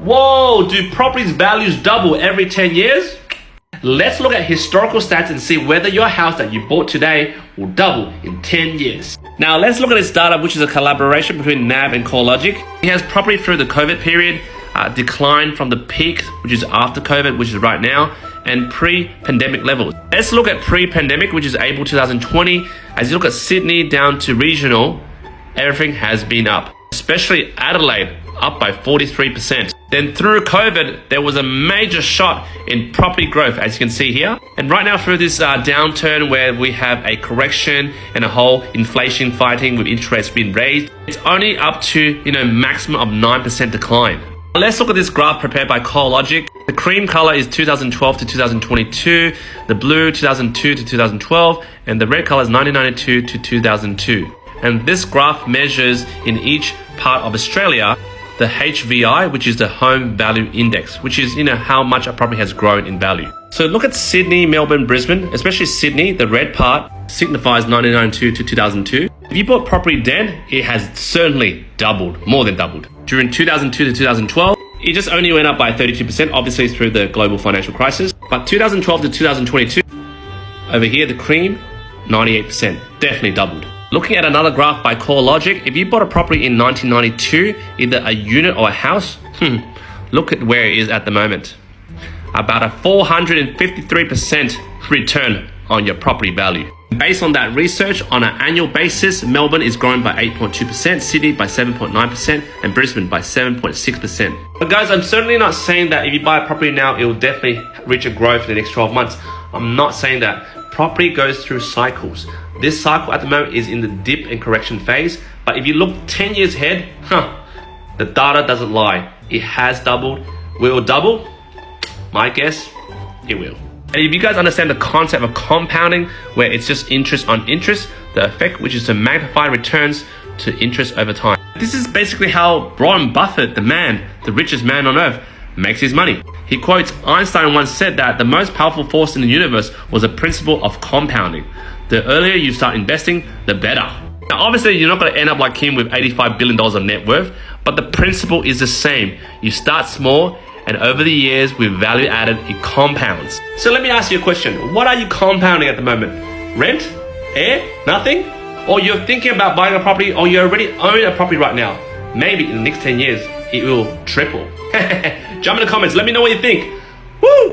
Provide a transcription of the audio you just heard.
Whoa, do properties values double every 10 years? Let's look at historical stats and see whether your house that you bought today will double in 10 years. Now let's look at this data, which is a collaboration between NAB and CoreLogic. It has property through the COVID period, decline from the peak, which is after COVID, which is right now, and pre-pandemic levels. Let's look at pre-pandemic, which is April 2020. As you look at Sydney down to regional, everything has been up, especially Adelaide, up by 43%. Then through COVID, there was a major shot in property growth, as you can see here. And right now through this downturn where we have a correction and a whole inflation fighting with interest rates being raised, it's only up to, maximum of 9% decline. Let's look at this graph prepared by CoreLogic. The cream color is 2012 to 2022, the blue 2002 to 2012, and the red color is 1992 to 2002. And this graph measures in each part of Australia the HVI, which is the home value index, which is how much a property has grown in value. So look at Sydney, Melbourne, Brisbane, especially Sydney. The red part signifies 1992 to 2002. If you bought property then, it has certainly doubled, more than doubled. During 2002 to 2012, it just only went up by 32%, obviously through the global financial crisis. But 2012 to 2022, over here, the cream, 98%, definitely doubled. Looking at another graph by CoreLogic, if you bought a property in 1992, either a unit or a house, look at where it is at the moment. About a 453% return on your property value. Based on that research, on an annual basis, Melbourne is growing by 8.2%, Sydney by 7.9%, and Brisbane by 7.6%. But guys, I'm certainly not saying that if you buy a property now, it will definitely reach a growth in the next 12 months. I'm not saying that. Property goes through cycles. This cycle at the moment is in the dip and correction phase. But if you look 10 years ahead, the data doesn't lie. It has doubled. Will it double? My guess, it will. And if you guys understand the concept of compounding, where it's just interest on interest, the effect which is to magnify returns to interest over time. This is basically how Warren Buffett, the richest man on earth, makes his money. He quotes Einstein once said that the most powerful force in the universe was the principle of compounding. The earlier you start investing, the better. Now obviously you're not going to end up like him with $85 billion of net worth, but the principle is the same. You start small, and over the years with value added, it compounds. So let me ask you a question. What are you compounding at the moment? Rent? Air? Nothing? Or you're thinking about buying a property, or you already own a property right now? Maybe in the next 10 years, it will triple. Jump in the comments, let me know what you think. Woo!